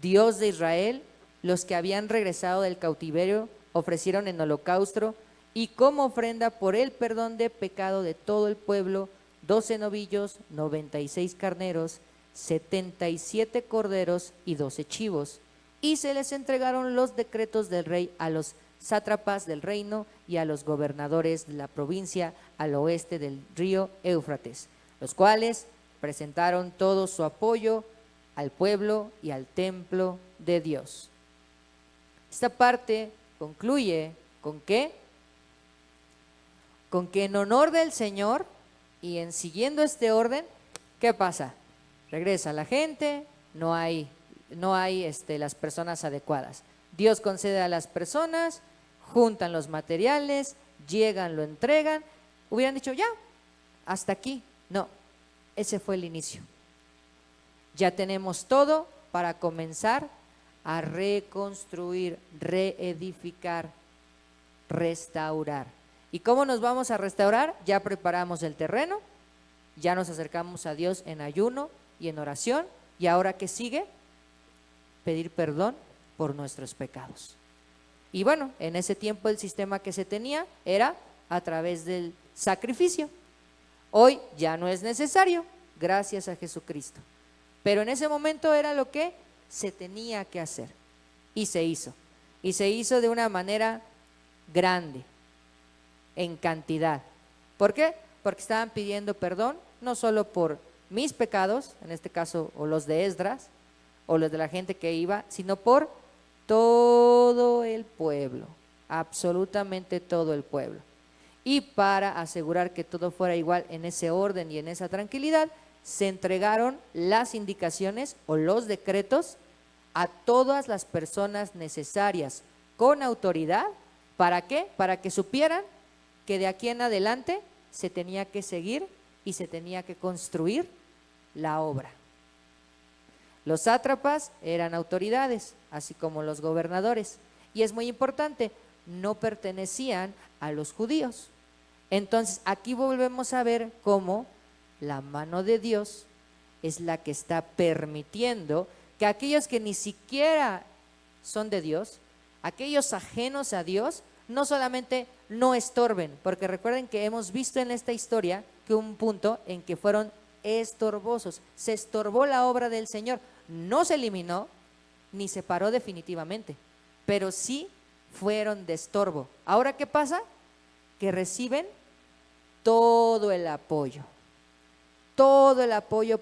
Dios de Israel, los que habían regresado del cautiverio ofrecieron en holocausto y como ofrenda por el perdón de pecado de todo el pueblo, 12 novillos, 96 carneros, 77 corderos y 12 chivos. Y se les entregaron los decretos del rey a los sátrapas del reino y a los gobernadores de la provincia al oeste del río Éufrates, los cuales presentaron todo su apoyo al pueblo y al templo de Dios. Esta parte concluye ¿con qué? Con que en honor del Señor y en siguiendo este orden, ¿qué pasa? Regresa la gente, no hay las personas adecuadas. Dios concede a las personas, juntan los materiales, llegan, lo entregan. Hubieran dicho ya, hasta aquí. No, ese fue el inicio. Ya tenemos todo para comenzar a reconstruir, reedificar, restaurar. ¿Y cómo nos vamos a restaurar? Ya preparamos el terreno, ya nos acercamos a Dios en ayuno y en oración. ¿Y ahora qué sigue? Pedir perdón por nuestros pecados. Y bueno, en ese tiempo el sistema que se tenía era a través del sacrificio. Hoy ya no es necesario, gracias a Jesucristo. Pero en ese momento era lo que se tenía que hacer. Y se hizo. Y se hizo de una manera grande, en cantidad. ¿Por qué? Porque estaban pidiendo perdón, no solo por mis pecados, en este caso, o los de Esdras, o los de la gente que iba, sino por todo el pueblo, absolutamente todo el pueblo. Y para asegurar que todo fuera igual en ese orden y en esa tranquilidad, se entregaron las indicaciones o los decretos a todas las personas necesarias con autoridad. ¿Para qué? Para que supieran que de aquí en adelante se tenía que seguir y se tenía que construir la obra. Los sátrapas eran autoridades, así como los gobernadores. Y es muy importante, no pertenecían a los judíos. Entonces, aquí volvemos a ver cómo la mano de Dios es la que está permitiendo que aquellos que ni siquiera son de Dios, aquellos ajenos a Dios, no solamente no estorben, porque recuerden que hemos visto en esta historia que hubo un punto en que fueron estorbosos, se estorbó la obra del Señor, no se eliminó ni se paró definitivamente, pero sí fueron de estorbo. Ahora, ¿qué pasa? Que reciben todo el apoyo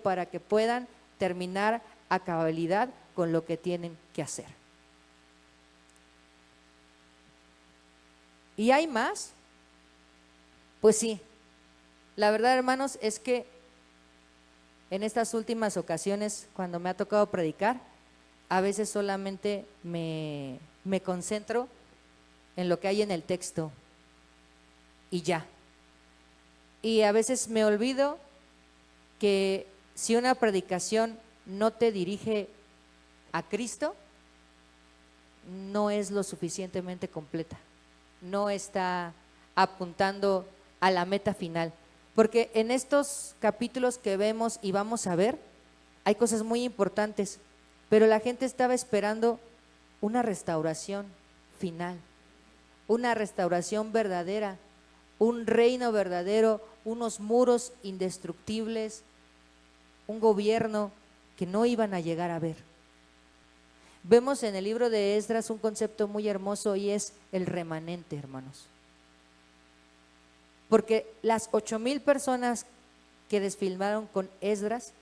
para que puedan terminar a cabalidad con lo que tienen que hacer. ¿Y hay más? Pues sí, la verdad, hermanos, es que en estas últimas ocasiones, cuando me ha tocado predicar, a veces solamente me concentro en lo que hay en el texto y ya. Y a veces me olvido que si una predicación no te dirige a Cristo, no es lo suficientemente completa, no está apuntando a la meta final. Porque en estos capítulos que vemos y vamos a ver, hay cosas muy importantes, pero la gente estaba esperando una restauración final, una restauración verdadera, un reino verdadero, unos muros indestructibles, un gobierno que no iban a llegar a ver. Vemos en el libro de Esdras un concepto muy hermoso y es el remanente, hermanos. Porque las 8,000 personas que desfilaron con Esdras,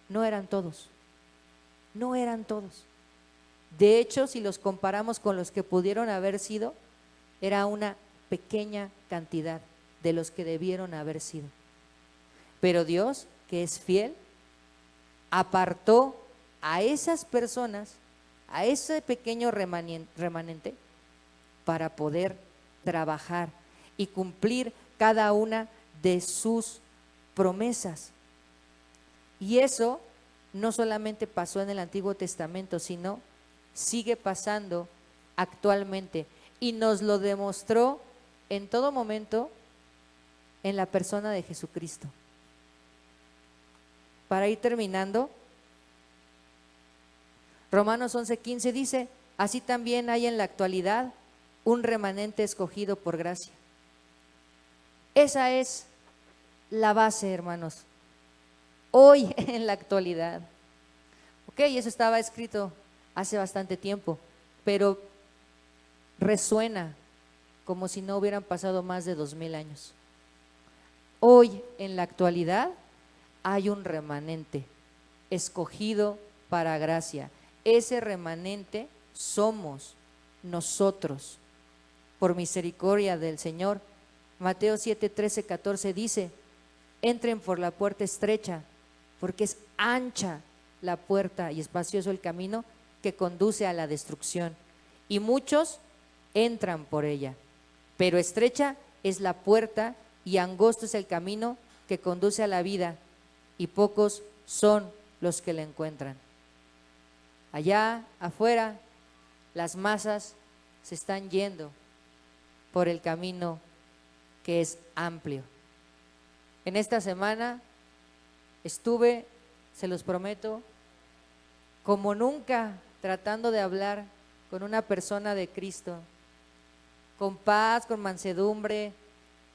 no eran todos. No eran todos. De hecho, si los comparamos con los que pudieron haber sido, era una pequeña cantidad de los que debieron haber sido. Pero Dios, que es fiel, apartó a esas personas, a ese pequeño remanente, para poder trabajar y cumplir cada una de sus promesas. Y eso no solamente pasó en el Antiguo Testamento, sino sigue pasando actualmente, y nos lo demostró en todo momento en la persona de Jesucristo. Para ir terminando, Romanos 11:15 dice: así también hay en la actualidad un remanente escogido por gracia. Esa es la base, hermanos. Hoy en la actualidad. Ok, eso estaba escrito hace bastante tiempo, pero resuena como si no hubieran pasado más de 2000 años. Hoy en la actualidad hay un remanente escogido para gracia. Ese remanente somos nosotros, por misericordia del Señor. Mateo 7:13-14 dice: entren por la puerta estrecha, porque es ancha la puerta y espacioso el camino que conduce a la destrucción, y muchos entran por ella. Pero estrecha es la puerta y angosto es el camino que conduce a la vida, y pocos son los que la encuentran. Allá afuera, las masas se están yendo por el camino que es amplio. En esta semana estuve, se los prometo, como nunca tratando de hablar con una persona de Cristo, con paz, con mansedumbre,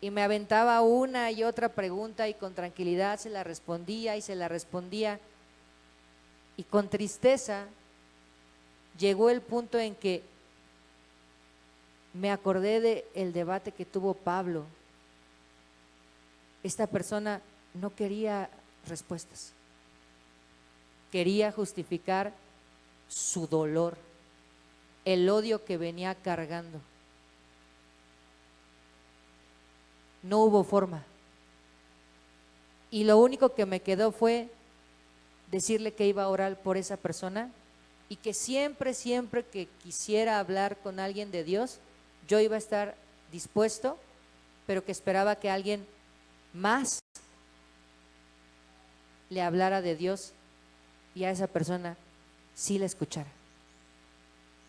y me aventaba una y otra pregunta y con tranquilidad se la respondía y se la respondía, y con tristeza llegó el punto en que me acordé del debate que tuvo Pablo. Esta persona no quería respuestas, quería justificar su dolor, el odio que venía cargando. No hubo forma, y lo único que me quedó fue decirle que iba a orar por esa persona, y que siempre que quisiera hablar con alguien de Dios, yo iba a estar dispuesto, pero que esperaba que alguien más le hablara de Dios y a esa persona sí la escuchara.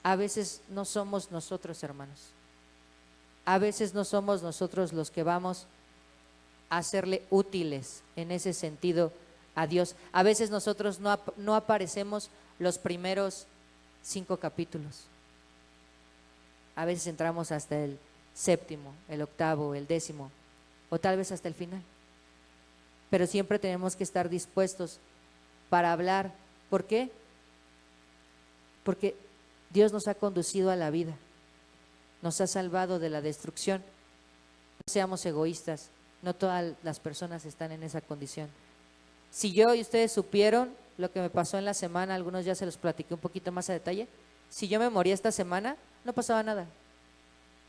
A veces no somos nosotros, hermanos. A veces no somos nosotros los que vamos a serle útiles en ese sentido a Dios. A veces nosotros no aparecemos los primeros 5 capítulos. A veces entramos hasta el 7º, el 8º, el 10º, o tal vez hasta el final. Pero siempre tenemos que estar dispuestos para hablar. ¿Por qué? Porque Dios nos ha conducido a la vida, nos ha salvado de la destrucción. No seamos egoístas, no todas las personas están en esa condición. Si yo y ustedes supieron lo que me pasó en la semana, algunos ya se los platiqué un poquito más a detalle. Si yo me moría esta semana, no pasaba nada.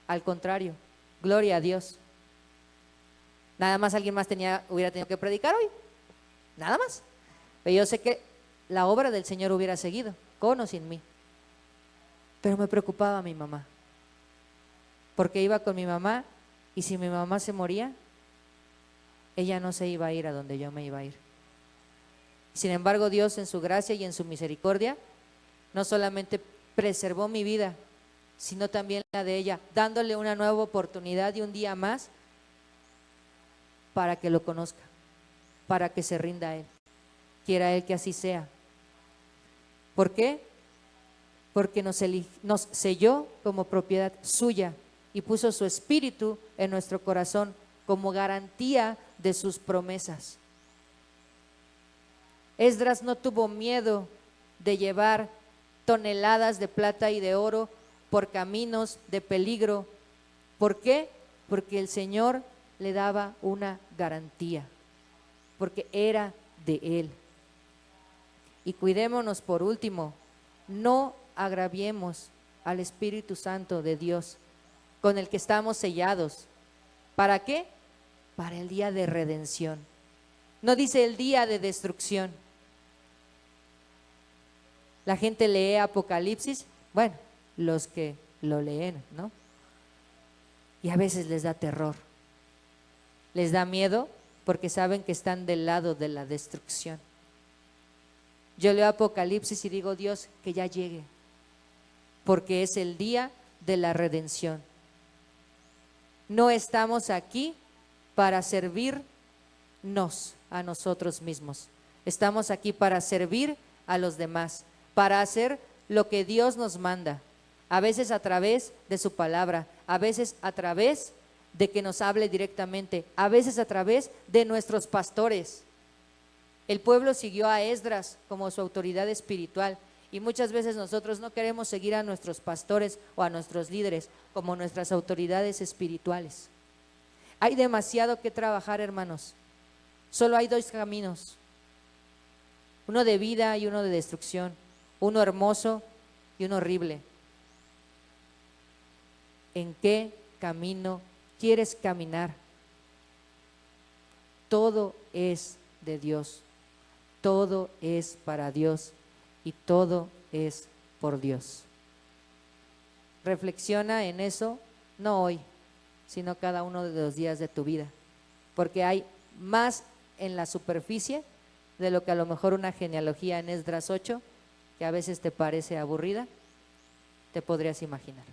Al contrario, gloria a Dios. Nada más alguien más hubiera tenido que predicar hoy, nada más. Pero yo sé que la obra del Señor hubiera seguido, con o sin mí. Pero me preocupaba mi mamá, porque iba con mi mamá y si mi mamá se moría, ella no se iba a ir a donde yo me iba a ir. Sin embargo, Dios en su gracia y en su misericordia no solamente preservó mi vida, sino también la de ella, dándole una nueva oportunidad y un día más para que lo conozca, para que se rinda a Él. Quiera Él que así sea. ¿Por qué? Porque nos selló como propiedad suya y puso su espíritu en nuestro corazón como garantía de sus promesas. Esdras no tuvo miedo de llevar toneladas de plata y de oro por caminos de peligro. ¿Por qué? Porque el Señor le daba una garantía, porque era de Él. Y cuidémonos por último, no agraviemos al Espíritu Santo de Dios, con el que estamos sellados. ¿Para qué? Para el día de redención. No dice el día de destrucción. La gente lee Apocalipsis, bueno, los que lo leen, ¿no? Y a veces les da terror, les da miedo porque saben que están del lado de la destrucción. Yo leo Apocalipsis y digo, Dios, que ya llegue, porque es el día de la redención. No estamos aquí para servirnos a nosotros mismos. Estamos aquí para servir a los demás, para hacer lo que Dios nos manda, a veces a través de su palabra, a veces a través de que nos hable directamente, a veces a través de nuestros pastores. El pueblo siguió a Esdras como su autoridad espiritual y muchas veces nosotros no queremos seguir a nuestros pastores o a nuestros líderes como nuestras autoridades espirituales. Hay demasiado que trabajar, hermanos. Solo hay dos caminos, uno de vida y uno de destrucción, uno hermoso y uno horrible. ¿En qué camino quieres caminar? Todo es de Dios, todo es para Dios y todo es por Dios. Reflexiona en eso, no hoy, sino cada uno de los días de tu vida, porque hay más en la superficie de lo que a lo mejor una genealogía en Esdras 8, que a veces te parece aburrida, te podrías imaginar.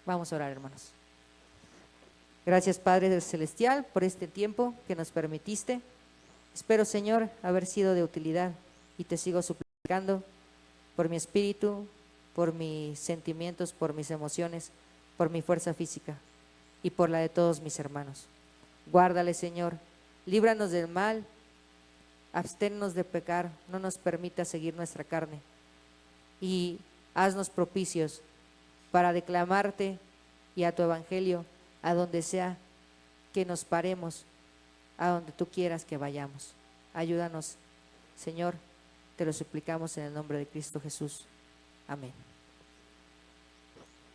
Vamos a orar, hermanos. Gracias, Padre Celestial, por este tiempo que nos permitiste. Espero, Señor, haber sido de utilidad y te sigo suplicando por mi espíritu, por mis sentimientos, por mis emociones, por mi fuerza física y por la de todos mis hermanos. Guárdale, Señor, líbranos del mal, absténnos de pecar, no nos permita seguir nuestra carne y haznos propicios para declamarte y a tu evangelio a donde sea que nos paremos, a donde tú quieras que vayamos. Ayúdanos, Señor, te lo suplicamos en el nombre de Cristo Jesús. Amén.